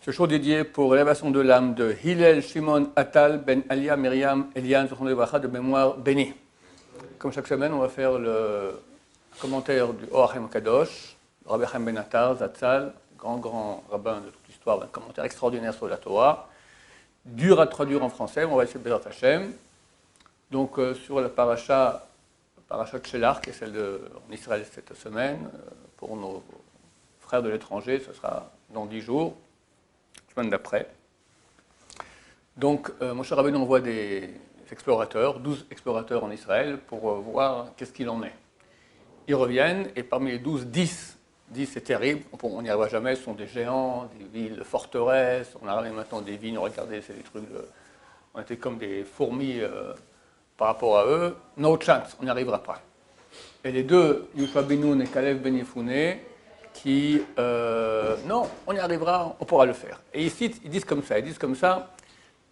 Ce jour dédié pour l'élévation de l'âme de Hillel Shimon Atal Ben Alia Myriam Elian de mémoire bénie. Comme chaque semaine, on va faire le commentaire du Or HaChaim Kadosh, le Rabbi Chaim Ben Attar, Zatzal, grand rabbin de toute l'histoire, un commentaire extraordinaire sur la Torah, dur à traduire en français, mais on va essayer de Bezrat Hashem. Donc sur la paracha de Shelach, qui est celle en Israël cette semaine, pour nos frères de l'étranger, ce sera dans 10 jours. Semaine d'après. Donc, Moshe Rabbeinu envoie des explorateurs, 12 explorateurs en Israël, pour voir qu'est-ce qu'il en est. Ils reviennent, et parmi les 12, 10 c'est terrible, on n'y arrivera jamais, ce sont des géants, des villes forteresses, on a ramené maintenant des vignes, regardez, c'est des trucs on était comme des fourmis par rapport à eux, no chance, on n'y arrivera pas. Et les deux, Yoshua Ben Nun et Kalev Ben Yefune, qui, non, on y arrivera, on pourra le faire. Et ici, ils disent comme ça,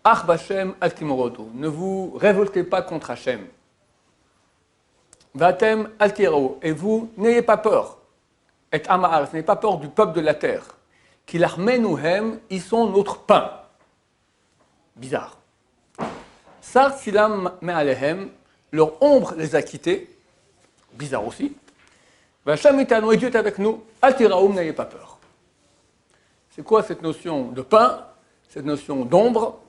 Ach Bashem al timorodu, ne vous révoltez pas contre Hachem. Vatem al tirou, et vous, n'ayez pas peur. Et Amar, n'ayez pas peur du peuple de la terre. Qu'il armenouhem, ils sont notre pain. Bizarre. Sar silam me'alehem, leur ombre les a quittés. Bizarre aussi. Vacham itano, et Dieu est avec nous, Altiraoum, n'ayez pas peur. C'est quoi cette notion de pain, cette notion d'ombre,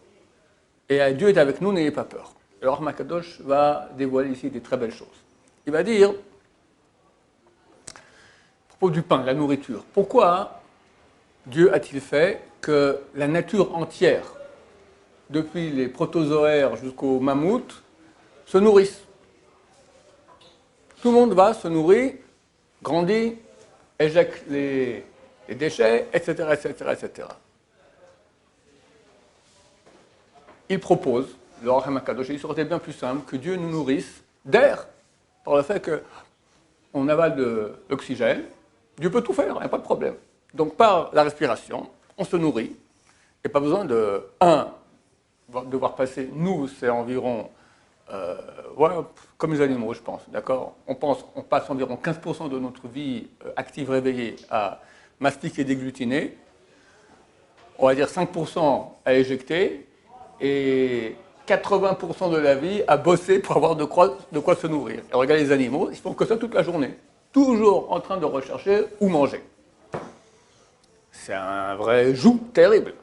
et Dieu est avec nous, n'ayez pas peur. Alors Makadosh va dévoiler ici des très belles choses. Il va dire, à propos du pain, de la nourriture, pourquoi Dieu a-t-il fait que la nature entière, depuis les protozoaires jusqu'aux mammouths, se nourrisse? Tout le monde va se nourrir, grandit, éjecte les déchets, etc., etc., etc. Il propose, le Or HaChaim Kadosh, il serait bien plus simple que Dieu nous nourrisse d'air, par le fait qu'on avale de l'oxygène. Dieu peut tout faire, il n'y a pas de problème. Donc par la respiration, on se nourrit, et pas besoin de, devoir passer, nous, c'est environ... voilà, comme les animaux, je pense, d'accord. On passe environ 15% de notre vie active réveillée à mastiquer, déglutiner. On va dire 5% à éjecter et 80% de la vie à bosser pour avoir de quoi se nourrir. Et regardez les animaux, ils font que ça toute la journée, toujours en train de rechercher où manger. C'est un vrai joug terrible.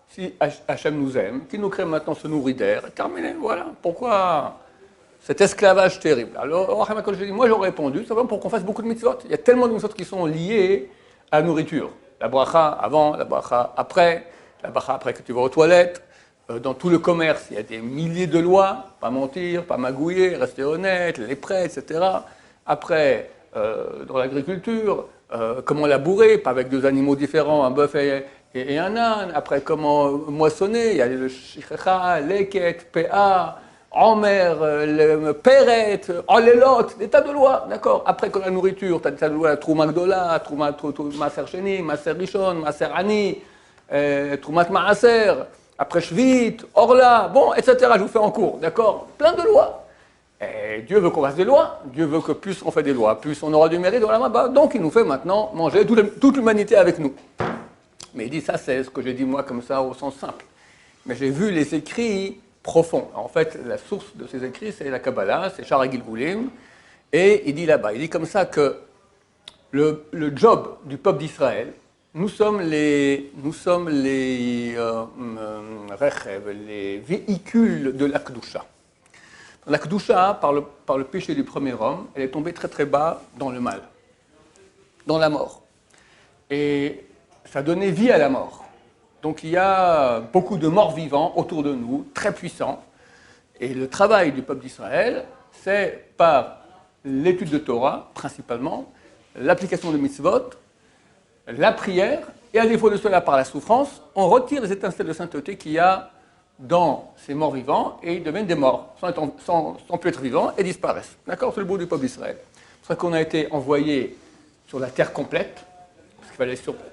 Si Hachem nous aime, qu'il nous crée maintenant se nourrir d'air, terminé, voilà. Pourquoi cet esclavage terrible? Alors, moi j'aurais répondu, c'est vraiment pour qu'on fasse beaucoup de mitzvot. Il y a tellement de mitzvot qui sont liés à la nourriture. La bracha avant, la bracha après que tu vas aux toilettes. Dans tout le commerce, il y a des milliers de lois, pas mentir, pas magouiller, rester honnête, les prêts, etc. Après, dans l'agriculture, comment labourer, pas avec deux animaux différents, un bœuf et un âne. Après, comment moissonner, il y a le shichecha, leket, pa, Omer, le Peret, Olelot, des tas de lois, d'accord. Après, que la nourriture, tu as des tas de lois, Trouma Gdola, Trouma Maaser Sheni, Maaser Rishon, Maaser Ani, Troumat Maaser, après Shvit, Orla, bon, etc. Je vous fais en cours, d'accord. Plein de lois. Et Dieu veut qu'on fasse des lois. Dieu veut que plus on fait des lois, plus on aura du mérite dans la main. Donc, il nous fait maintenant manger toute l'humanité avec nous. Mais il dit, ça, c'est ce que j'ai dit moi comme ça au sens simple. Mais j'ai vu les écrits profond. En fait, la source de ces écrits, c'est la Kabbalah, c'est Shara Gilgulim, et il dit là-bas, il dit comme ça que le job du peuple d'Israël, nous sommes les véhicules de la Kedusha. La Kedusha, par le péché du premier homme, elle est tombée très très bas dans le mal, dans la mort. Et ça donnait vie à la mort. Donc il y a beaucoup de morts vivants autour de nous, très puissants. Et le travail du peuple d'Israël, c'est par l'étude de Torah, principalement, l'application de mitzvot, la prière, et à défaut de cela par la souffrance, on retire les étincelles de sainteté qu'il y a dans ces morts vivants, et ils deviennent des morts, sans plus être vivants, et disparaissent. D'accord? C'est le bout du peuple d'Israël. C'est pour ça qu'on a été envoyé sur la terre complète.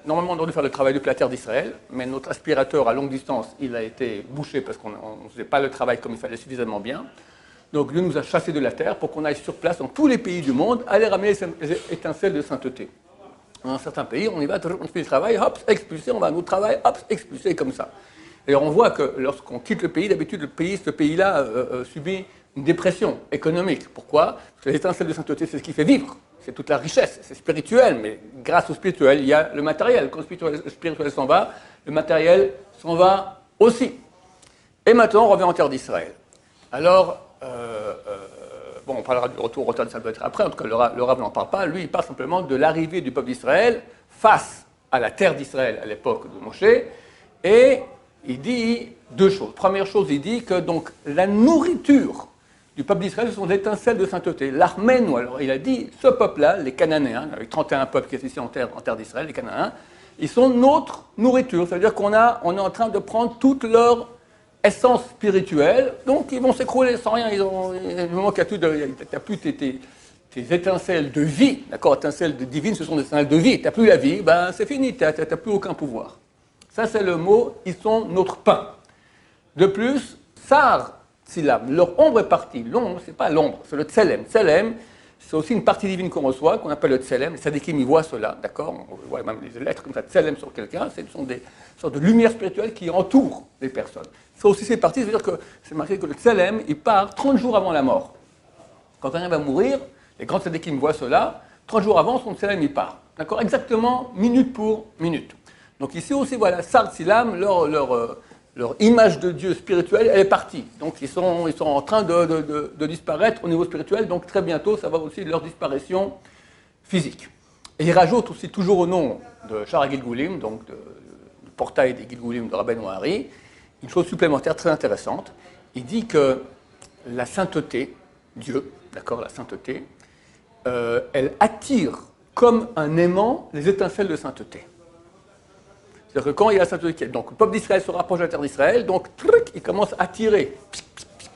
Normalement, on aurait dû faire le travail de la terre d'Israël, mais notre aspirateur à longue distance, il a été bouché parce qu'on ne faisait pas le travail comme il fallait suffisamment bien. Donc Dieu nous a chassés de la terre pour qu'on aille sur place dans tous les pays du monde, aller ramener les étincelles de sainteté. Dans certains pays, on y va, on fait du travail, hop, expulsé, on va à notre travail, hop, expulsé, comme ça. Et on voit que lorsqu'on quitte le pays, d'habitude, ce pays-là subit une dépression économique. Pourquoi? Parce que l'étincelle de sainteté, c'est ce qui fait vivre. C'est toute la richesse, c'est spirituel, mais grâce au spirituel, il y a le matériel. Quand le spirituel s'en va, le matériel s'en va aussi. Et maintenant, on revient en terre d'Israël. Alors, bon, on parlera du retour au terre d'Israël peut-être après, en tout cas, le Rav n'en parle pas. Lui, il parle simplement de l'arrivée du peuple d'Israël face à la terre d'Israël à l'époque de Moshe, et il dit deux choses. Première chose, il dit que donc la nourriture du peuple d'Israël, ce sont des étincelles de sainteté. L'Arméno, alors il a dit, ce peuple-là, les Cananéens, avec 31 peuples qui sont ici en terre d'Israël, les Cananéens, ils sont notre nourriture. Ça veut dire qu'on est en train de prendre toute leur essence spirituelle, donc ils vont s'écrouler sans rien. Du moment qu'il n'y a plus tes étincelles de vie, d'accord, étincelles divines, ce sont des étincelles de vie, tu n'as plus la vie, ben c'est fini, tu n'as plus aucun pouvoir. Ça, c'est le mot, ils sont notre pain. De plus, Sar, Silam, leur ombre est partie. L'ombre, ce n'est pas l'ombre, c'est le Tselem. Tselem, c'est aussi une partie divine qu'on reçoit, qu'on appelle le Tselem. Les Sadikim, ils voient cela, d'accord? On voit même les lettres comme ça, Tselem sur quelqu'un. Ce sont des sortes de lumière spirituelle qui entourent les personnes. Ça aussi, c'est parti, c'est-à-dire que c'est marqué que le Tselem, il part 30 jours avant la mort. Quand quelqu'un va mourir, les grands Sadikim voient cela, 30 jours avant, son Tselem, il part. D'accord? Exactement, minute pour minute. Donc ici aussi, voilà, Sar, Silam, leur image de Dieu spirituel, elle est partie. Donc ils sont en train de disparaître au niveau spirituel, donc très bientôt, ça va aussi de leur disparition physique. Et il rajoute aussi, toujours au nom de Shara Gilgulim, donc du portail des Gilgulim de Rabbeinu Hari, une chose supplémentaire très intéressante. Il dit que la sainteté, Dieu, d'accord, la sainteté, elle attire comme un aimant les étincelles de sainteté. C'est-à-dire que quand il y a la sainteté, donc le peuple d'Israël se rapproche de la terre d'Israël, donc il commence à tirer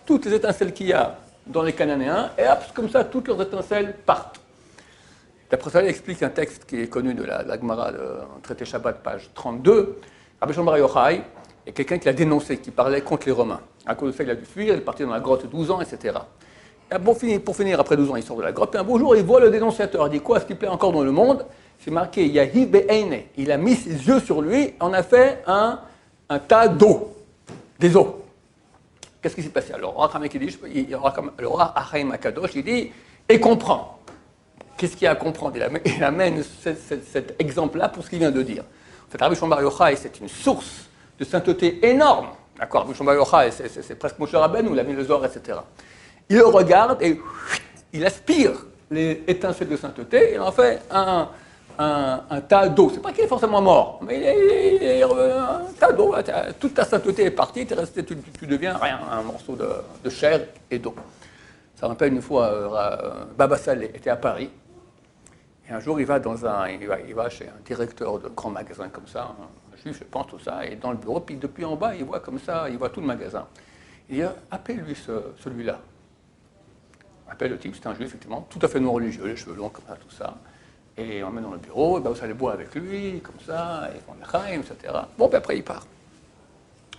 toutes les étincelles qu'il y a dans les Cananéens, et hop, comme ça, toutes leurs étincelles partent. D'après ça, il explique un texte qui est connu de la Gemara, de traité Shabbat, page 32. Rabbi Shimon Bar Yochai, il y a quelqu'un qui l'a dénoncé, qui parlait contre les Romains. À cause de ça, il a dû fuir, il est parti dans la grotte 12 ans, etc. Et pour finir, après 12 ans, il sort de la grotte, et un beau jour, il voit le dénonciateur. Il dit, quoi, ce qui plaît encore dans le monde? C'est marqué Yahi Be'eine. Il a mis ses yeux sur lui, on a fait un tas d'eau, des eaux. Qu'est-ce qui s'est passé? Alors, le roi Achaim Akadosh, il dit, et comprend. Qu'est-ce qu'il y a à comprendre? Il amène cet exemple-là pour ce qu'il vient de dire. En fait, Rabbi Shimon Bar Yochai, c'est une source de sainteté énorme. D'accord? Rabbi Shimon Bar Yochai, c'est presque Moshe Rabbeinu, il a mis le Zohar, etc. Il le regarde et il aspire les étincelles de sainteté, et il en fait un tas d'eau. C'est pas qu'il est forcément mort, mais il est un tas d'eau. Toute ta sainteté est partie, tu deviens rien, un morceau de chair et d'eau. Ça me rappelle une fois, Baba Saleh était à Paris, et un jour il va chez un directeur de grand magasin comme ça, un juif, je pense, tout ça, et dans le bureau, puis depuis en bas, il voit comme ça, il voit tout le magasin. Il dit, appelle-lui celui-là. Appelle le type, c'est un juif, effectivement, tout à fait non religieux, les cheveux longs, comme ça, tout ça. Et on met dans le bureau, et ben, vous allez boire avec lui, comme ça, et on l'chaim, etc. Bon, puis après, il part.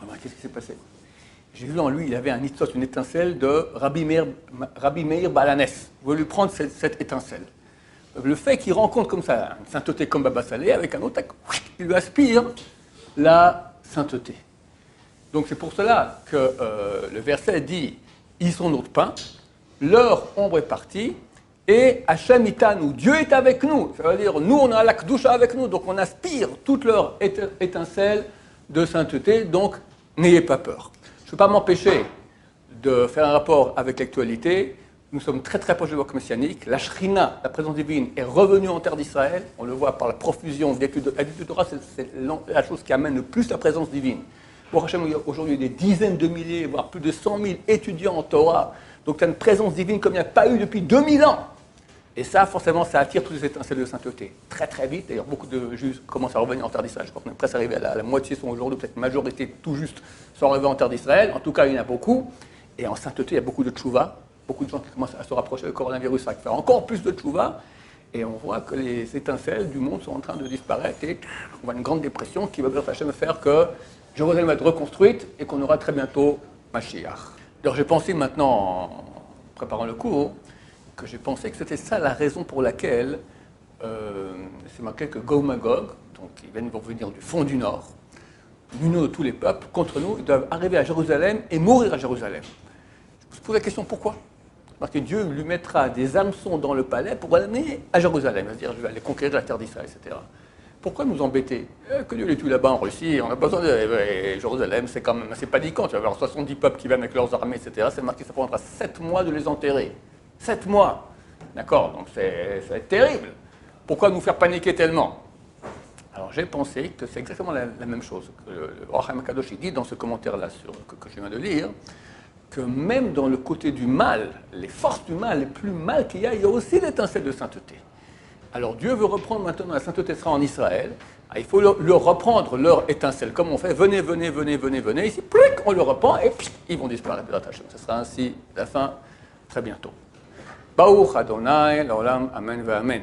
Alors, qu'est-ce qui s'est passé? J'ai vu en lui, il avait un nitzot, une étincelle de Rabbi Meir Balanès. Vous voulez lui prendre cette étincelle. Le fait qu'il rencontre comme ça une sainteté comme Baba Saleh, avec un autre, il lui aspire la sainteté. Donc c'est pour cela que le verset dit « Ils sont notre pain, leur ombre est partie, et Hachem Itanu, Dieu est avec nous. » Ça veut dire, nous, on a la Kedusha avec nous, donc on aspire toutes leurs étincelles de sainteté, donc n'ayez pas peur. Je ne peux pas m'empêcher de faire un rapport avec l'actualité. Nous sommes très très proches de l'époque messianique. La Shrina, la présence divine, est revenue en terre d'Israël. On le voit par la profusion d'études de Torah, c'est la chose qui amène le plus la présence divine. Pour Hachem, aujourd'hui, il y a des dizaines de milliers, voire plus de 100 000 étudiants en Torah. Donc, tu as une présence divine comme il n'y a pas eu depuis 2000 ans. Et ça, forcément, ça attire toutes les étincelles de sainteté. Très, très vite. D'ailleurs, beaucoup de Juifs commencent à revenir en terre d'Israël. Je crois qu'on est presque arrivé à la moitié, sont aujourd'hui, peut-être majorité, tout juste, sont arrivés en terre d'Israël. En tout cas, il y en a beaucoup. Et en sainteté, il y a beaucoup de tchouva. Beaucoup de gens qui commencent à se rapprocher du coronavirus, ça va faire encore plus de tchouva. Et on voit que les étincelles du monde sont en train de disparaître. Et on voit une grande dépression qui va faire que Jérusalem va être reconstruite et qu'on aura très bientôt Mashiach. Alors j'ai pensé maintenant, en préparant le cours, que j'ai pensé que c'était ça la raison pour laquelle c'est marqué que Gog Magog, donc ils vont venir du fond du nord, l'union de tous les peuples, contre nous, ils doivent arriver à Jérusalem et mourir à Jérusalem. Je me pose la question, pourquoi? Parce que Dieu lui mettra des hameçons dans le palais pour l'amener à Jérusalem, c'est-à-dire je vais aller conquérir la terre d'Israël, etc. Pourquoi nous embêter? Que Dieu les tue là-bas en Russie, on n'a pas besoin de... Jérusalem, c'est quand même assez paniquant, tu vas avoir 70 peuples qui viennent avec leurs armées, etc. C'est marqué, ça prendra 7 mois de les enterrer. 7 mois. D'accord? Donc ça va être terrible. Pourquoi nous faire paniquer tellement? Alors j'ai pensé que c'est exactement la même chose. Que le Or HaMakadosh dit dans ce commentaire-là que je viens de lire, que même dans le côté du mal, les forces du mal, les plus mal qu'il y a aussi l'étincelle de sainteté. Alors Dieu veut reprendre maintenant la sainteté sera en Israël. Il faut leur reprendre leur étincelle, comme on fait, venez, venez, venez, venez, venez. Ici, plic, on le reprend et ils vont disparaître de la tâche. Ce sera ainsi la fin très bientôt. Baruch Adonai, l'olam, amen, ve amen.